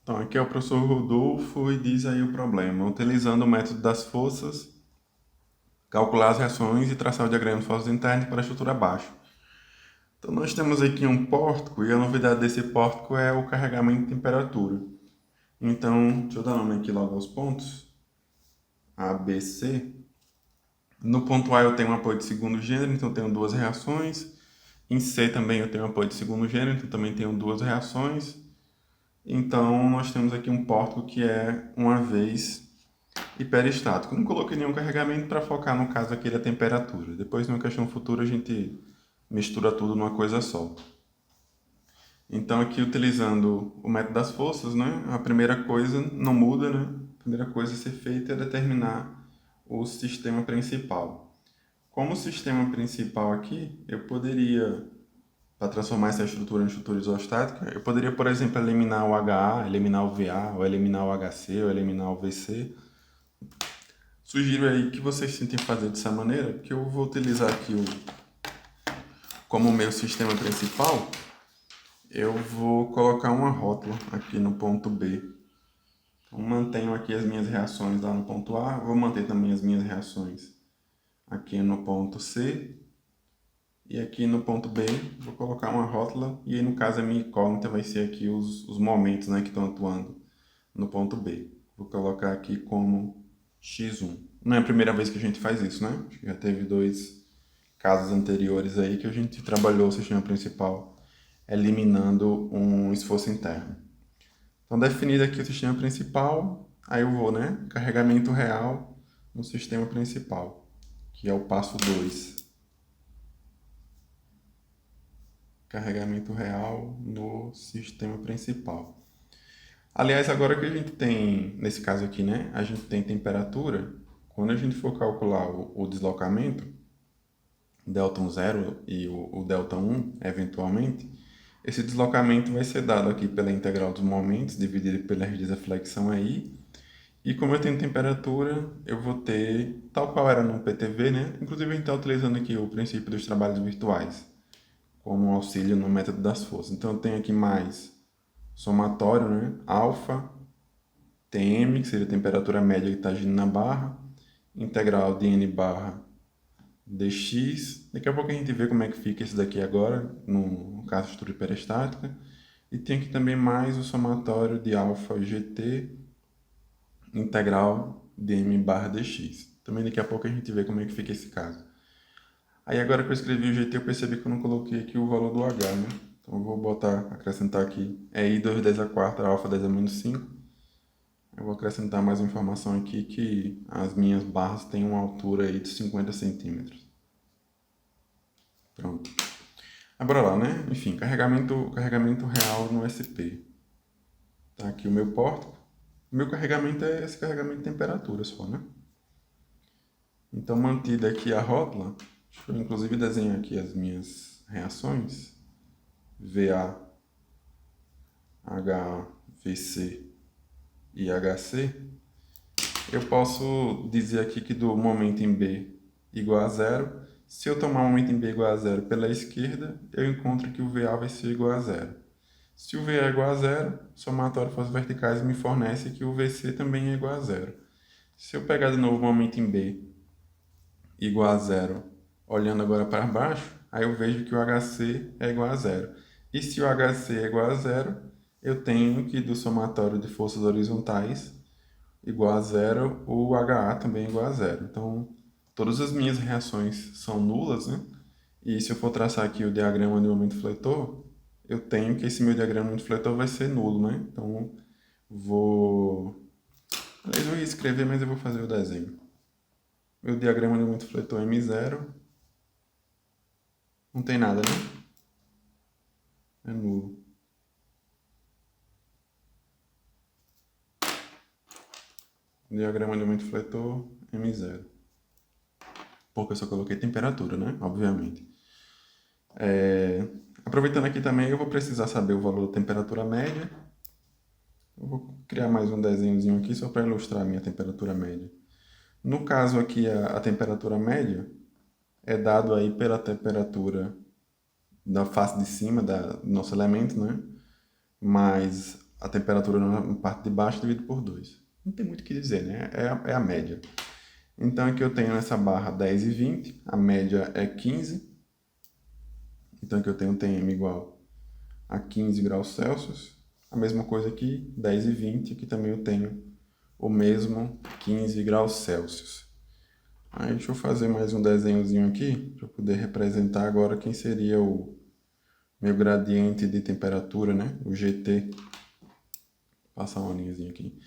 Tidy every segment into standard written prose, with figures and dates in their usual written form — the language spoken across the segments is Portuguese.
Então, aqui é o professor Rodolfo e diz aí o problema. Utilizando o método das forças, calcular as reações e traçar o diagrama de forças internas para a estrutura abaixo. Então, nós temos aqui um pórtico e a novidade desse pórtico é o carregamento de temperatura. Então, deixa eu dar nome aqui logo aos pontos. A, B, C. No ponto A eu tenho um apoio de segundo gênero, então eu tenho duas reações. Em C também eu tenho apoio de segundo gênero, então também tenho duas reações. Então, nós temos aqui um pórtico que é uma vez hiperestático. Não coloquei nenhum carregamento para focar no caso aqui da temperatura. Depois, numa questão futura, a gente mistura tudo numa coisa só. Então, aqui utilizando o método das forças, né, a primeira coisa não muda, né? A primeira coisa a ser feita é determinar o sistema principal. Como sistema principal aqui, eu poderia, para transformar essa estrutura em estrutura isostática, eu poderia, por exemplo, eliminar o HA, eliminar o VA, ou eliminar o HC, ou eliminar o VC. Sugiro aí que vocês tentem fazer dessa maneira, porque eu vou utilizar aqui como meu sistema principal, eu vou colocar uma rótula aqui no ponto B. Então, mantenho aqui as minhas reações lá no ponto A, vou manter também as minhas reações aqui no ponto C, e aqui no ponto B vou colocar uma rótula, e aí no caso a minha incógnita vai ser aqui os momentos, né, que estão atuando no ponto B. Vou colocar aqui como x1. Não é a primeira vez que a gente faz isso, né? Acho que já teve dois casos anteriores aí que a gente trabalhou o sistema principal eliminando um esforço interno. Então, definido aqui o sistema principal, aí eu vou, né? Carregamento real no sistema principal, que é o passo 2. Carregamento real no sistema principal. Aliás, agora que a gente tem, nesse caso aqui, né? A gente tem temperatura, quando a gente for calcular o deslocamento, delta 0 e o delta 1, eventualmente, esse deslocamento vai ser dado aqui pela integral dos momentos, dividido pela radiz da flexão aí. E como eu tenho temperatura, eu vou ter, tal qual era no PTV, né? Inclusive a gente está utilizando aqui o princípio dos trabalhos virtuais, como auxílio no método das forças. Então eu tenho aqui mais somatório, né? Alfa, Tm, que seria a temperatura média que está agindo na barra, integral de n barra dx. Daqui a pouco a gente vê como é que fica isso daqui agora, no caso de estrutura hiperestática. E tem aqui também mais o somatório de alfa gt, integral de m barra dx. Também daqui a pouco a gente vê como é que fica esse caso. Aí agora que eu escrevi o gt, eu percebi que eu não coloquei aqui o valor do h, né? Então eu vou botar, acrescentar aqui, é i 2 10 a 4, alfa 10 a menos 5. Eu vou acrescentar mais uma informação aqui que as minhas barras têm uma altura aí de 50 centímetros. Pronto. Agora lá, né? Enfim, carregamento real no SP. Tá aqui o meu pórtico. O meu carregamento é esse carregamento de temperatura só, né? Então, mantida aqui a rótula, deixa eu inclusive desenhar aqui as minhas reações. VA, HA, VC e HC. Eu posso dizer aqui que do momento em B igual a zero. Se eu tomar o momento em B igual a zero pela esquerda, eu encontro que o VA vai ser igual a zero. Se o VA é igual a zero, o somatório de forças verticais me fornece que o VC também é igual a zero. Se eu pegar de novo o momento em B igual a zero, olhando agora para baixo, aí eu vejo que o HC é igual a zero. E se o HC é igual a zero, eu tenho que do somatório de forças horizontais igual a zero, o HA também é igual a zero. Então, todas as minhas reações são nulas, né? E se eu for traçar aqui o diagrama de momento fletor, eu tenho que esse meu diagrama de momento fletor vai ser nulo, né? Então, vou... Aliás, eu ia escrever, mas eu vou fazer o desenho. Meu diagrama de momento fletor é M0. Não tem nada, né? É nulo. Diagrama de momento fletor, M0. Porque eu só coloquei temperatura, né? Obviamente. Aproveitando aqui também, eu vou precisar saber o valor da temperatura média. Eu vou criar mais um desenhozinho aqui só para ilustrar a minha temperatura média. No caso aqui, a temperatura média é dado aí pela temperatura da face de cima do nosso elemento, né? Mais a temperatura na parte de baixo dividido por 2. Não tem muito o que dizer, né? É a média. Então aqui eu tenho nessa barra 10 e 20, a média é 15. Então aqui eu tenho Tm igual a 15 graus Celsius. A mesma coisa aqui, 10 e 20, aqui também eu tenho o mesmo 15 graus Celsius. Aí deixa eu fazer mais um desenhozinho aqui, para poder representar agora quem seria o meu gradiente de temperatura, né? O GT. Vou passar uma linhazinha aqui.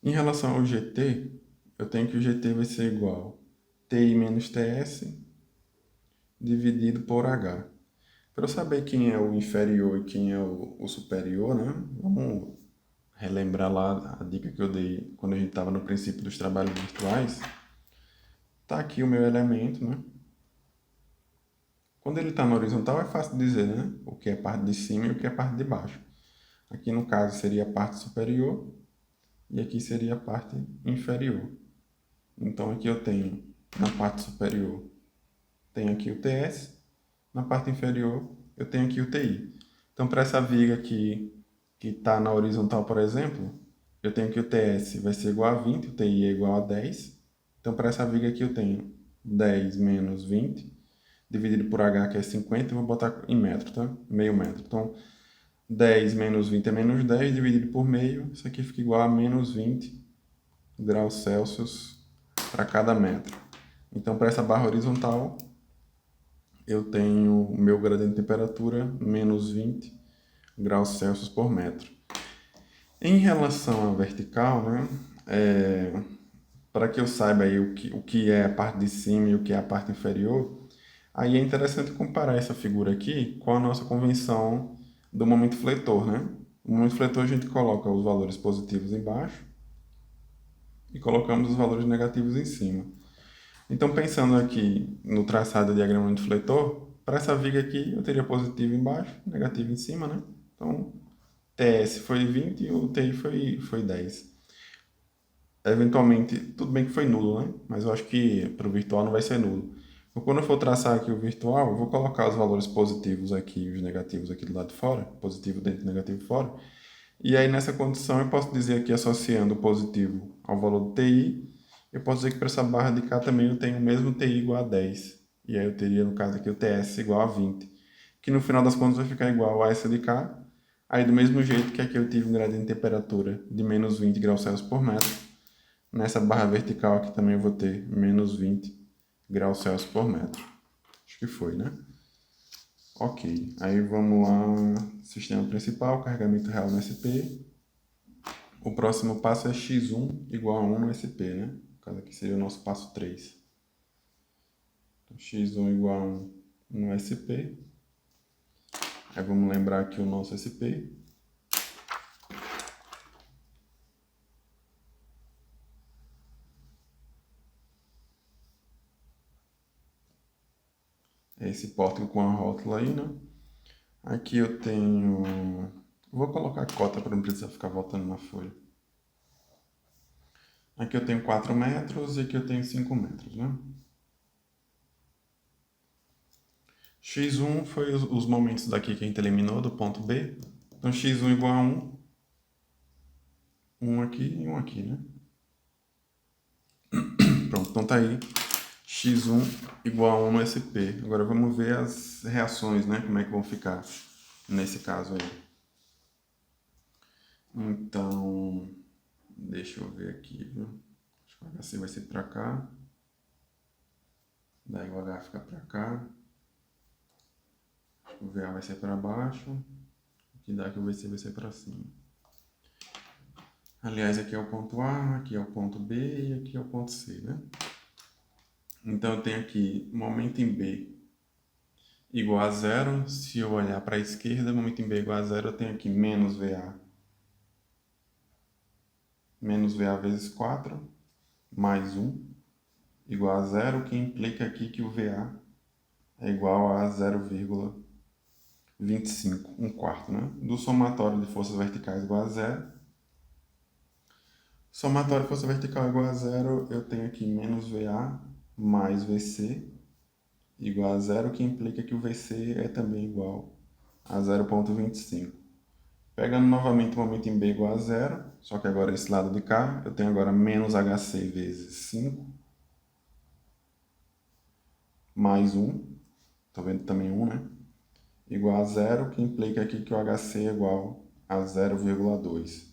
Em relação ao GT, eu tenho que o GT vai ser igual a TI menos TS dividido por H. Para eu saber quem é o inferior e quem é o superior, né? Vamos relembrar lá a dica que eu dei quando a gente estava no princípio dos trabalhos virtuais. Tá aqui o meu elemento, né? Quando ele está na horizontal é fácil dizer, né? O que é a parte de cima e o que é a parte de baixo. Aqui no caso seria a parte superior e aqui seria a parte inferior. Então aqui eu tenho na parte superior, tenho aqui o TS, na parte inferior eu tenho aqui o TI. Então para essa viga aqui que está na horizontal, por exemplo, eu tenho que o TS vai ser igual a 20, o TI é igual a 10. Então para essa viga aqui eu tenho 10 menos 20, dividido por H, que é 50, eu vou botar em metro, tá? Meio metro. Então 10 menos 20 é menos 10, dividido por meio, isso aqui fica igual a menos 20 graus Celsius para cada metro. Então para essa barra horizontal, eu tenho o meu gradiente de temperatura menos 20 graus Celsius por metro. Em relação à vertical, né, para que eu saiba aí o que é a parte de cima e o que é a parte inferior, aí é interessante comparar essa figura aqui com a nossa convenção do momento fletor, né? No momento fletor a gente coloca os valores positivos embaixo e colocamos os valores negativos em cima. Então, pensando aqui no traçado do diagrama de fletor, para essa viga aqui eu teria positivo embaixo, negativo em cima, né? Então, TS foi 20 e o TI foi 10. Eventualmente, tudo bem que foi nulo, né? Mas eu acho que para o virtual não vai ser nulo. Então, quando eu for traçar aqui o virtual, eu vou colocar os valores positivos aqui e os negativos aqui do lado de fora, positivo dentro e negativo fora. E aí, nessa condição, eu posso dizer aqui, associando o positivo ao valor do TI, eu posso dizer que para essa barra de cá também eu tenho o mesmo TI igual a 10. E aí eu teria, no caso aqui, o TS igual a 20. Que no final das contas vai ficar igual a essa de cá. Aí do mesmo jeito que aqui eu tive um gradiente de temperatura de menos 20 graus Celsius por metro, nessa barra vertical aqui também eu vou ter menos 20 graus Celsius por metro. Acho que foi, né? Ok, aí vamos lá, sistema principal, carregamento real no SP. O próximo passo é x1 igual a 1 no SP, né? No caso aqui seria o nosso passo 3. Então, x1 igual a 1 no SP. Aí vamos lembrar aqui o nosso SP. É esse pórtico com a rótula aí, né? Aqui eu tenho... Vou colocar a cota para não precisar ficar voltando na folha. Aqui eu tenho 4 metros e aqui eu tenho 5 metros, né? x1 foi os momentos daqui que a gente eliminou do ponto B. Então x1 igual a 1. 1 aqui e 1 aqui, né? Pronto, então tá aí. x1 igual a 1 no SP. Agora vamos ver as reações, né? Como é que vão ficar nesse caso aí. Então, deixa eu ver aqui, viu? Acho que o HC vai ser para cá. Daí o H fica para cá. O VA vai ser para baixo. Aqui daqui o VC vai ser para cima. Aliás, aqui é o ponto A, aqui é o ponto B e aqui é o ponto C, né? Então eu tenho aqui momento em B igual a zero. Se eu olhar para a esquerda, momento em B igual a zero, eu tenho aqui menos VA. Menos VA vezes 4, mais 1, igual a zero, que implica aqui que o VA é igual a 0,25, um quarto, né? Do somatório de forças verticais igual a zero. Somatório de força vertical igual a zero, eu tenho aqui menos VA mais VC igual a zero, que implica que o VC é também igual a 0,25. Pegando novamente o momento em B igual a zero, só que agora esse lado de cá, eu tenho agora menos HC vezes 5, mais 1, tô vendo também 1, né? Igual a zero, que implica aqui que o HC é igual a 0,2.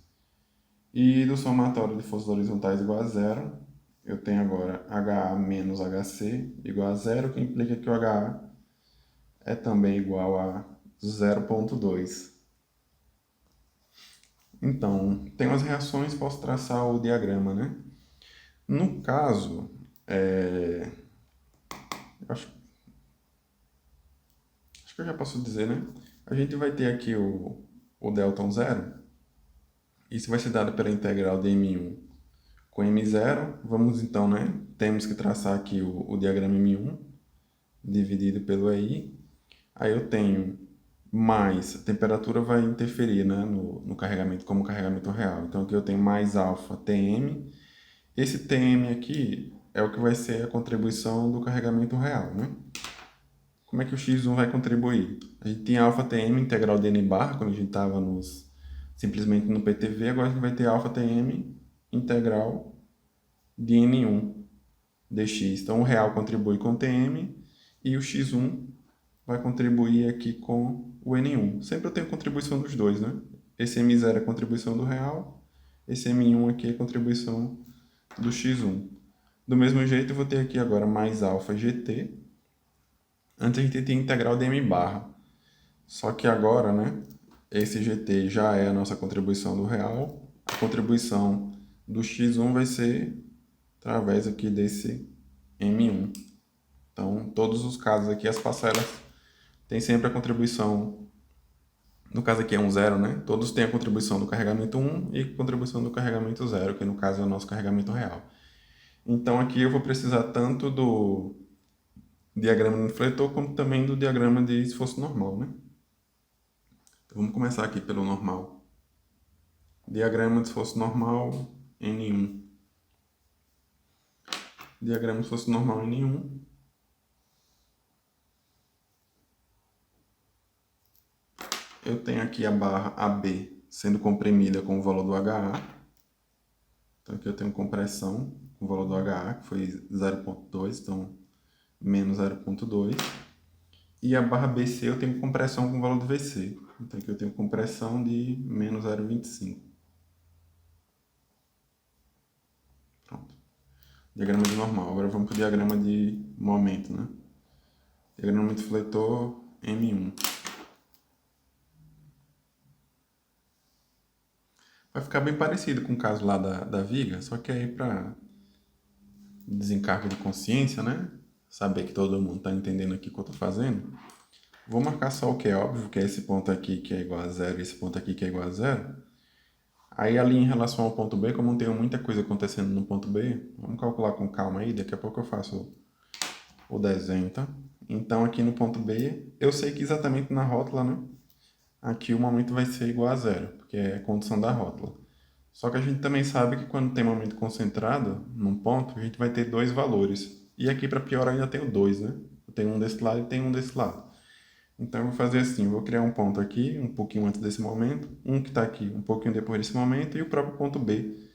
E do somatório de forças horizontais igual a zero, eu tenho agora HA menos HC igual a zero, que implica que o HA é também igual a 0,2. Então, tem umas reações, posso traçar o diagrama, né? No caso, acho, acho que eu já posso dizer, né? A gente vai ter aqui o delta zero. Isso vai ser dado pela integral de M1 com M0. Vamos então, né? Temos que traçar aqui o diagrama M1 dividido pelo EI. Aí eu tenho mais, a temperatura vai interferir, né, no carregamento como carregamento real. Então aqui eu tenho mais alfa Tm. Esse Tm aqui é o que vai ser a contribuição do carregamento real, né? Como é que o x1 vai contribuir? A gente tinha alfa Tm integral de n barra, quando a gente estava simplesmente no PTV, agora a gente vai ter alfa Tm integral de n1 dx. Então o real contribui com Tm e o x1 vai contribuir aqui com o N1. Sempre eu tenho contribuição dos dois, né? Esse M0 é a contribuição do real, esse M1 aqui é a contribuição do X1. Do mesmo jeito, eu vou ter aqui agora mais alfa GT. Antes a gente tinha integral de M barra. Só que agora, né? Esse GT já é a nossa contribuição do real. A contribuição do X1 vai ser através aqui desse M1. Então, todos os casos aqui, as parcelas tem sempre a contribuição, no caso aqui é um zero, né? Todos têm a contribuição do carregamento 1 e contribuição do carregamento 0, que no caso é o nosso carregamento real. Então aqui eu vou precisar tanto do diagrama do infletor, como também do diagrama de esforço normal, né? Então vamos começar aqui pelo normal. Diagrama de esforço normal, N1. Diagrama de esforço normal, N1. Eu tenho aqui a barra AB sendo comprimida com o valor do HA. Então aqui eu tenho compressão com o valor do HA, que foi 0,2, então menos 0,2. E a barra BC eu tenho compressão com o valor do VC. Então aqui eu tenho compressão de menos 0,25. Pronto. Diagrama de normal. Agora vamos para o diagrama de momento, né? Diagrama de fletor M1. Vai ficar bem parecido com o caso lá da viga, só que aí para desencargo de consciência, né? Saber que todo mundo está entendendo aqui o que eu estou fazendo. Vou marcar só o que é óbvio, que é esse ponto aqui que é igual a zero e esse ponto aqui que é igual a zero. Aí ali em relação ao ponto B, como não tenho muita coisa acontecendo no ponto B, vamos calcular com calma aí, daqui a pouco eu faço o desenho, tá? Então aqui no ponto B, eu sei que exatamente na rótula, né? Aqui o momento vai ser igual a zero, porque é a condição da rótula. Só que a gente também sabe que quando tem momento concentrado num ponto, a gente vai ter dois valores. E aqui para piorar ainda tenho dois, né? Eu tenho um desse lado e tenho um desse lado. Então eu vou fazer assim, eu vou criar um ponto aqui, um pouquinho antes desse momento, um que está aqui um pouquinho depois desse momento, e o próprio ponto B,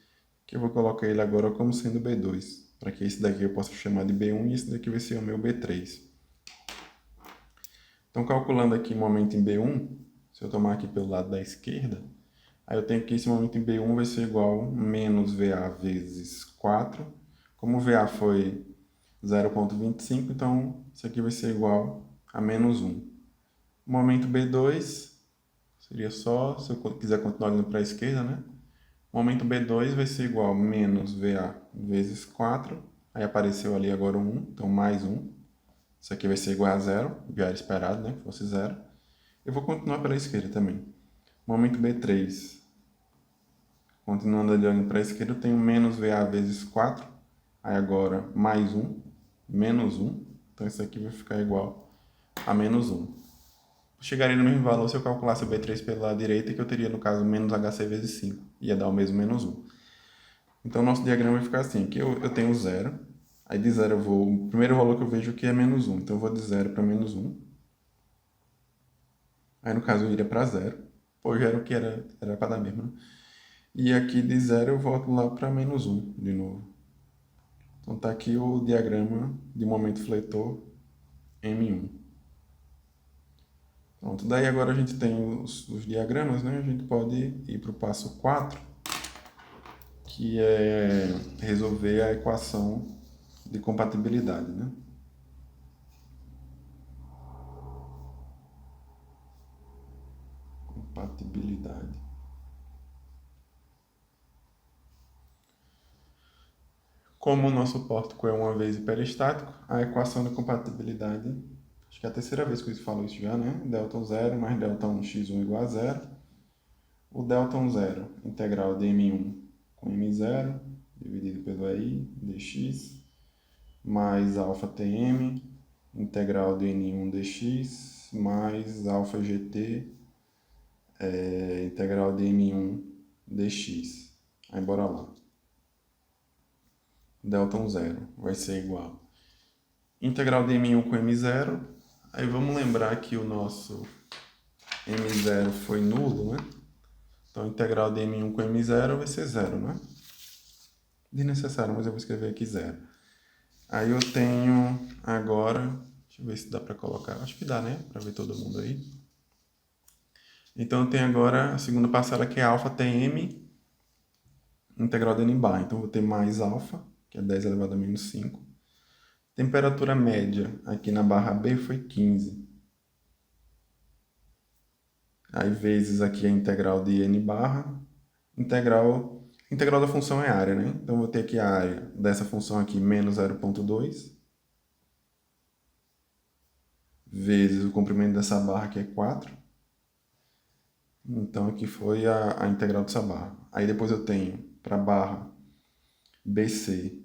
que eu vou colocar ele agora como sendo B2, para que esse daqui eu possa chamar de B1 e esse daqui vai ser o meu B3. Então calculando aqui o momento em B1, se eu tomar aqui pelo lado da esquerda, aí eu tenho que esse momento em B1 vai ser igual a menos VA vezes 4, como o VA foi 0,25, então isso aqui vai ser igual a menos 1. O momento B2 seria só, se eu quiser continuar olhando para a esquerda, né? O momento B2 vai ser igual a menos VA vezes 4. Aí apareceu ali agora um 1, então mais 1. Isso aqui vai ser igual a zero, já era esperado, né? Que fosse zero. Eu vou continuar pela esquerda também. Momento B3. Continuando ali olhando para a esquerda, eu tenho menos VA vezes 4. Aí agora mais 1, menos 1. Então isso aqui vai ficar igual a menos 1. Chegaria no mesmo valor se eu calculasse o B3 pela direita, que eu teria, no caso, menos HC vezes 5. Ia dar o mesmo menos 1. Então, o nosso diagrama vai ficar assim. Aqui eu tenho zero. Aí de zero eu vou... O primeiro valor que eu vejo aqui é menos 1. Então, eu vou de zero para menos 1. Aí, no caso, eu iria para zero. Hoje era o que era para dar mesmo, né? E aqui de zero eu volto lá para -1 de novo. Então tá aqui o diagrama de momento fletor M1. Pronto, daí agora a gente tem os diagramas, né? A gente pode ir para o passo 4, que é resolver a equação de compatibilidade, né? Compatibilidade. Como o nosso pórtico é uma vez hiperestático, a equação de compatibilidade, acho que é a terceira vez que eu falo isso já, né? Delta 0 mais delta 1 x1 igual a zero. O delta 0, integral de M1 com M0, dividido pelo EI dx, mais alfa Tm, integral de N1 dx, mais alfa GT, integral de M1 dx. Aí bora lá. Delta 0 vai ser igual. Integral de M1 com M0. Aí vamos lembrar que o nosso M0 foi nulo, né? Então, integral de M1 com M0 vai ser 0, né? Desnecessário, mas eu vou escrever aqui 0. Aí eu tenho agora... Deixa eu ver se dá para colocar. Acho que dá, né? Para ver todo mundo aí. Então, eu tenho agora a segunda parcela que é alfa Tm, integral de N bar. Então, eu vou ter mais alfa, que é 10 elevado a menos 5. Temperatura média aqui na barra B foi 15. Aí vezes aqui a integral de N barra. Integral da função é área, né? Então, eu vou ter aqui a área dessa função aqui, menos 0,2. Vezes o comprimento dessa barra, que é 4. Então, aqui foi a integral dessa barra. Aí depois eu tenho para a barra BC,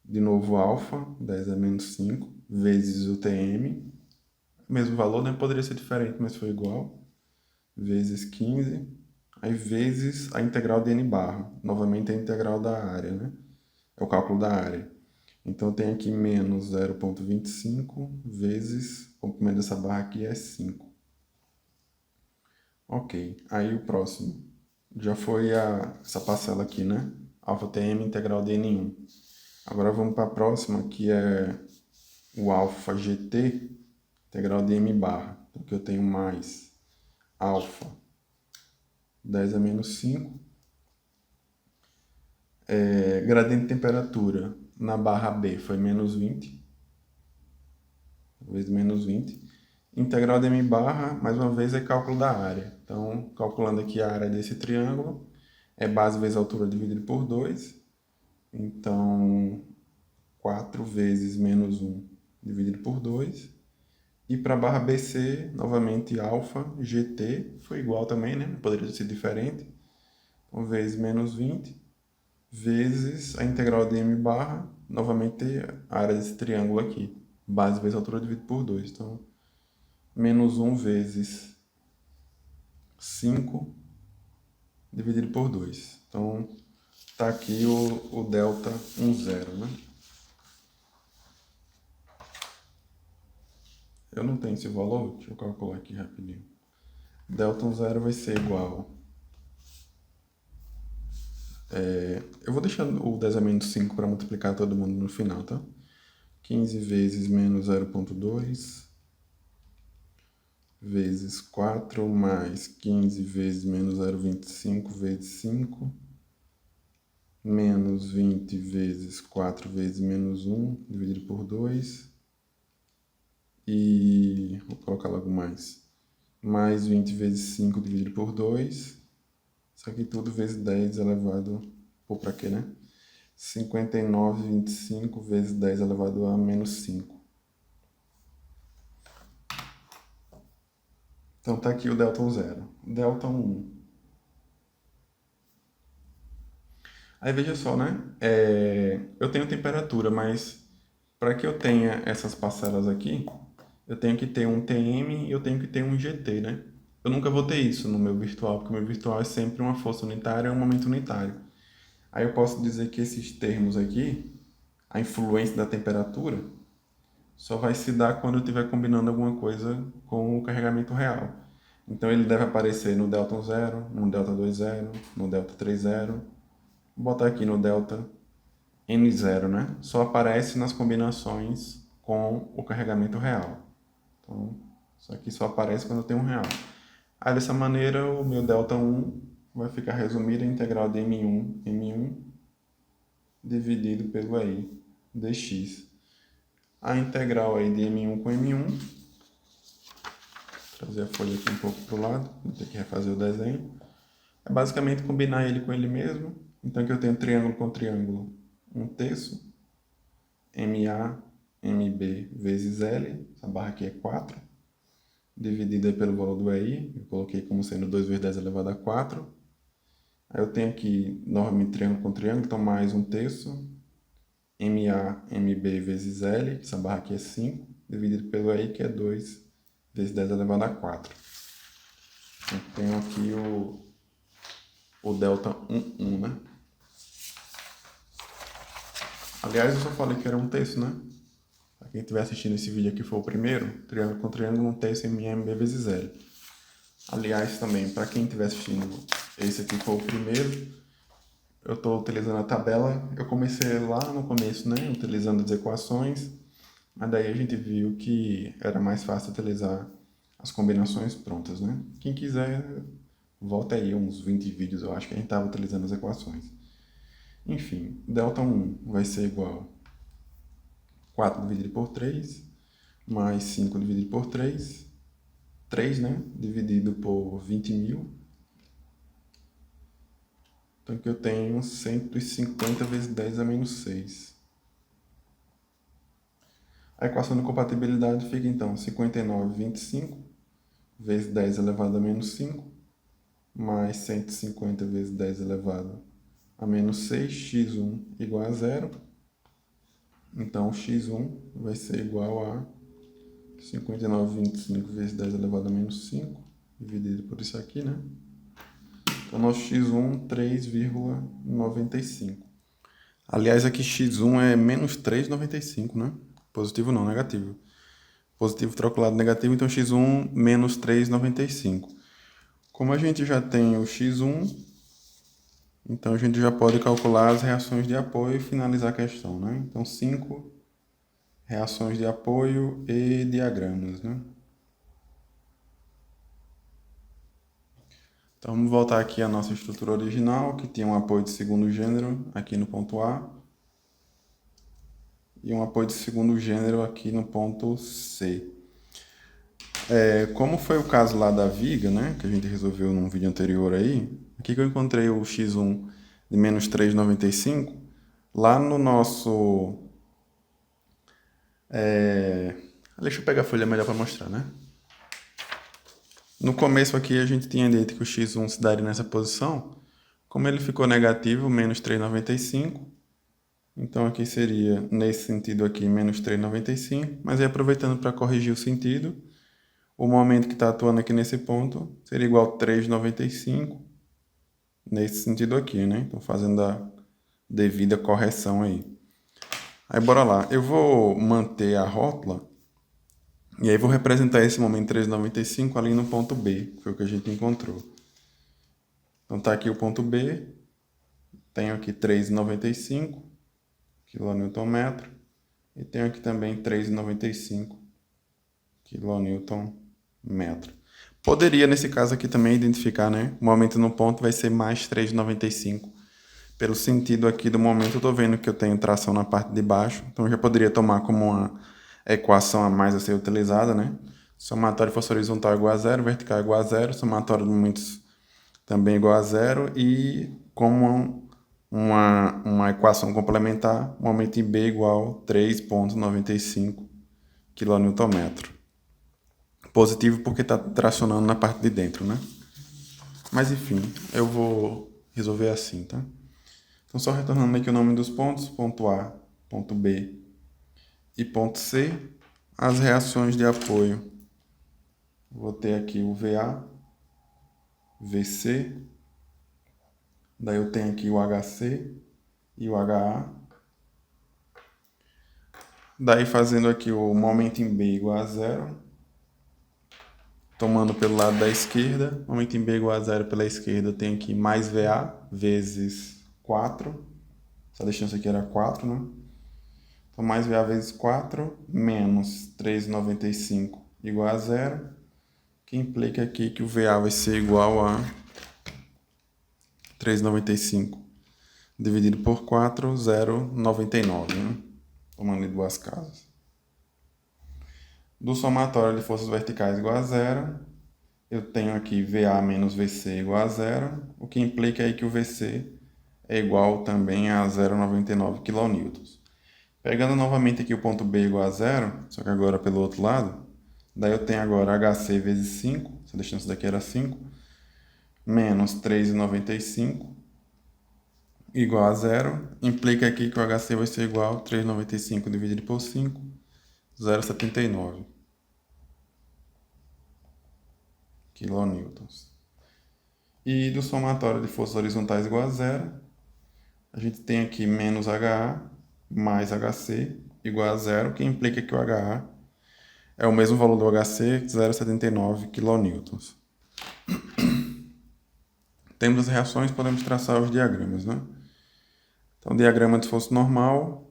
de novo alfa, 10 a menos 5, vezes o Tm. Mesmo valor, né? Poderia ser diferente, mas foi igual. Vezes 15. Aí vezes a integral de N barra. Novamente a integral da área, né? É o cálculo da área. Então, eu tenho aqui menos 0,25 vezes o comprimento dessa barra aqui é 5. Ok, aí o próximo. Já foi essa parcela aqui, né? Alfa Tm integral de N1. Agora vamos para a próxima, que é o alfa GT integral de M barra. Então, aqui eu tenho mais alfa 10 a menos 5. Gradiente de temperatura na barra B foi menos 20. Vezes menos 20. Integral de M barra, mais uma vez, é cálculo da área. Então, calculando aqui a área desse triângulo, é base vezes altura dividido por 2. Então, 4 vezes menos 1 dividido por 2. E para a barra BC, novamente, alfa GT, foi igual também, né? Poderia ser diferente. Então, vezes menos 20, vezes a integral de M barra, novamente a área desse triângulo aqui. Base vezes altura dividido por 2. Então, menos 1 vezes 5 dividido por 2. Então, tá aqui o delta 0, né? Eu não tenho esse valor, deixa eu calcular aqui rapidinho. Delta 0 vai ser igual... eu vou deixar o 10 a menos 5 para multiplicar todo mundo no final, tá? 15 vezes menos 0,2 vezes 4 mais 15 vezes menos 0,25 vezes 5 menos 20 vezes 4 vezes menos 1 dividido por 2 e vou colocar logo mais 20 vezes 5 dividido por 2, isso aqui tudo vezes 10 elevado, por para quê, né? 59,25 vezes 10 elevado a menos 5. Então tá aqui o delta 0. Delta 1. Aí veja só, né? Eu tenho temperatura, mas para que eu tenha essas parcelas aqui, eu tenho que ter um Tm e eu tenho que ter um Gt, né? Eu nunca vou ter isso no meu virtual, porque o meu virtual é sempre uma força unitária e um momento unitário. Aí eu posso dizer que esses termos aqui, a influência da temperatura, só vai se dar quando eu estiver combinando alguma coisa com o carregamento real. Então ele deve aparecer no delta 1, 0, no delta 2, 0, no delta 3, 0. Vou botar aqui no delta N0, né? Só aparece nas combinações com o carregamento real. Então, isso aqui só aparece quando tem um real. Aí, dessa maneira, o meu delta 1 vai ficar resumido em integral de M1 dividido pelo aí dx. A integral aí de M1 com M1, vou trazer a folha aqui um pouco para o lado, vou ter que refazer o desenho. É basicamente combinar ele com ele mesmo. Então, aqui eu tenho triângulo com triângulo, 1/3, MA, MB vezes L, essa barra aqui é 4, dividida pelo valor do EI, eu coloquei como sendo 2 vezes 10 elevado a 4. Aí eu tenho aqui, novamente, triângulo com triângulo, então mais 1/3, MA, MB vezes L, essa barra aqui é 5, dividido pelo EI, que é 2 vezes 10 elevado a 4. Eu tenho aqui o delta 1, né? Aliás, eu só falei que era 1/3, né? Para quem estiver assistindo esse vídeo aqui foi o primeiro, triângulo com triângulo, 1/3 MB vezes L. Aliás, também, para quem estiver assistindo, esse aqui foi o primeiro, eu estou utilizando a tabela. Eu comecei lá no começo, né, utilizando as equações, mas daí a gente viu que era mais fácil utilizar as combinações prontas, né? Quem quiser, volta aí uns 20 vídeos, eu acho que a gente estava utilizando as equações. Enfim, delta 1 vai ser igual a 4 dividido por 3, mais 5 dividido por 3, 3, né, dividido por 20.000. Então aqui eu tenho 150 vezes 10 a menos 6. A equação de compatibilidade fica então 59,25 vezes 10 elevado a menos 5, mais 150 vezes 10 elevado a menos 6, x1 igual a 0. Então x1 vai ser igual a 59,25 vezes 10 elevado a menos 5, dividido por isso aqui, né? Então nosso x1, 3,95. Aliás, aqui x1 é menos 3,95, né? Positivo não, negativo. Positivo troca o lado negativo, então x1 menos 3,95. Como a gente já tem o x1, então a gente já pode calcular as reações de apoio e finalizar a questão, né? Então 5 reações de apoio e diagramas, né? Então vamos voltar aqui à nossa estrutura original, que tinha um apoio de segundo gênero aqui no ponto A e um apoio de segundo gênero aqui no ponto C. Como foi o caso lá da viga, né, que a gente resolveu num vídeo anterior aí, aqui que eu encontrei o x1 de menos 3,95, lá no nosso... Deixa eu pegar a folha melhor para mostrar, né? No começo aqui a gente tinha dito que o x1 se daria nessa posição. Como ele ficou negativo, menos 3,95, então aqui seria, nesse sentido aqui, menos 3,95, mas aí aproveitando para corrigir o sentido, o momento que está atuando aqui nesse ponto seria igual a 3,95, nesse sentido aqui, né? Então fazendo a devida correção aí. Aí bora lá, eu vou manter a rótula e aí vou representar esse momento 3,95 ali no ponto B, que foi o que a gente encontrou. Então tá aqui o ponto B, tenho aqui 3,95 kN/metro e tenho aqui também 3,95 kN/metro. Poderia, nesse caso aqui, também identificar, né? O momento no ponto vai ser mais 3,95. Pelo sentido aqui do momento, eu estou vendo que eu tenho tração na parte de baixo, então eu já poderia tomar como uma equação a mais a ser utilizada, né? Somatório de força horizontal igual a 0, vertical igual a 0, somatório de momentos também igual a 0 e como uma equação complementar, momento em B igual a 3,95 kN/metro. Positivo porque está tracionando na parte de dentro, né? Mas enfim, eu vou resolver assim, tá? Então só retornando aqui o nome dos pontos, ponto A, ponto B e ponto C, as reações de apoio. Vou ter aqui o VA, VC, daí eu tenho aqui o HC e o HA. Daí fazendo aqui o momento em B igual a 0, Tomando pelo lado da esquerda, momento em B igual a zero pela esquerda, eu tenho aqui mais VA vezes 4. Essa distância aqui era 4, né? Então, mais VA vezes 4 menos 3,95 igual a zero, que implica aqui que o VA vai ser igual a 3,95 dividido por 4, 0,99, né? Tomando ali duas casas. Do somatório de forças verticais igual a zero, eu tenho aqui VA menos VC igual a zero, o que implica aí que o VC é igual também a 0,99 kN. Pegando novamente aqui o ponto B igual a zero, só que agora pelo outro lado, daí eu tenho agora HC vezes 5, essa distância daqui era 5, menos 3,95 igual a zero, implica aqui que o HC vai ser igual a 3,95 dividido por 5, 0,79 kN. E do somatório de forças horizontais igual a zero, a gente tem aqui menos HA mais HC igual a zero, que implica que o HA é o mesmo valor do HC, 0,79 kN. Temos as reações, podemos traçar os diagramas, né? Então, diagrama de esforço normal.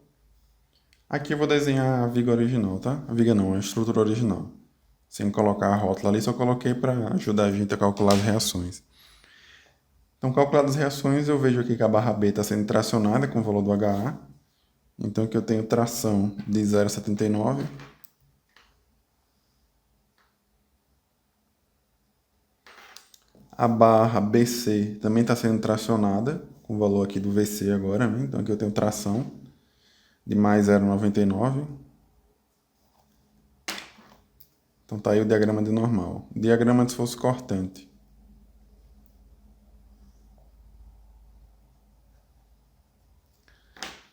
Aqui eu vou desenhar a viga original, tá? A viga não, a estrutura original. Sem colocar a rótula ali, só coloquei para ajudar a gente a calcular as reações. Então, calculadas as reações, eu vejo aqui que a barra B está sendo tracionada com o valor do HA. Então, aqui eu tenho tração de 0,79. A barra BC também está sendo tracionada com o valor aqui do VC agora, né? Então, aqui eu tenho tração de mais 0,99. Então, tá aí o diagrama de normal. Diagrama de esforço cortante.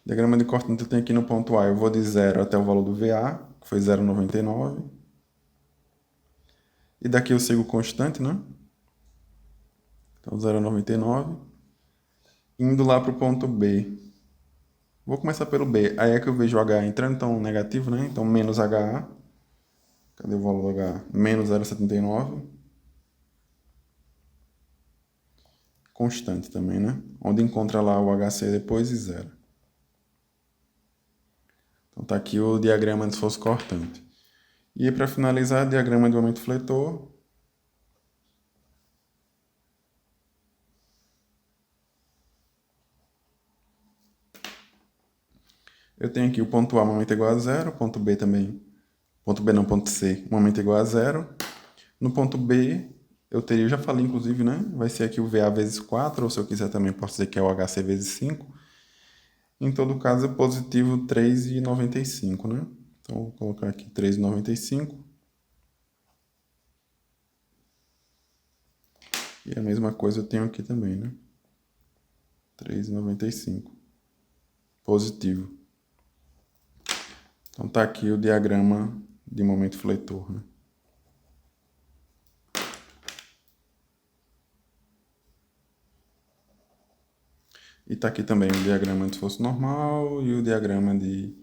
Diagrama de cortante eu tenho aqui no ponto A, eu vou de 0 até o valor do VA, que foi 0,99. E daqui eu sigo constante, né? Então, 0,99. Indo lá para o ponto B. Vou começar pelo B. Aí é que eu vejo o HA entrando, então negativo, né? Então, menos HA. Cadê o valor do HA? Menos 0,79. Constante também, né? Onde encontra lá o HC depois e 0. Então, tá aqui o diagrama de esforço cortante. E para finalizar, diagrama de momento fletor. Eu tenho aqui o ponto A, momento igual a zero, ponto B também. Ponto B não, ponto C, momento igual a zero. No ponto B, eu já falei inclusive, né? Vai ser aqui o VA vezes 4, ou se eu quiser também posso dizer que é o HC vezes 5. Em todo caso é positivo 3,95, né? Então vou colocar aqui 3,95. E a mesma coisa eu tenho aqui também, né? 3,95. Positivo. Então tá aqui o diagrama de momento fletor, né? E tá aqui também o diagrama de esforço normal e o diagrama de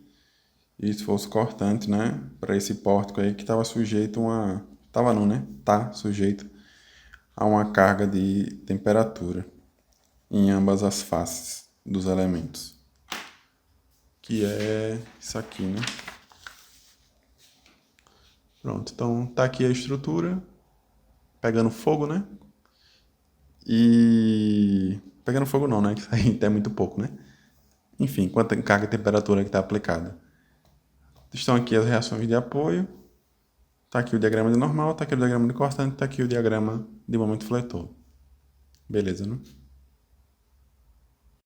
esforço cortante, né? Para esse pórtico aí que estava sujeito a uma... Tava não, né? Tá sujeito a uma carga de temperatura em ambas as faces dos elementos. Que é isso aqui, né? Pronto, então tá aqui a estrutura, pegando fogo, né? E... Pegando fogo não, né? Que isso aí é muito pouco, né? Enfim, quanta carga e temperatura que está aplicada. Estão aqui as reações de apoio. Está aqui o diagrama de normal, está aqui o diagrama de cortante, está aqui o diagrama de momento fletor. Beleza, né?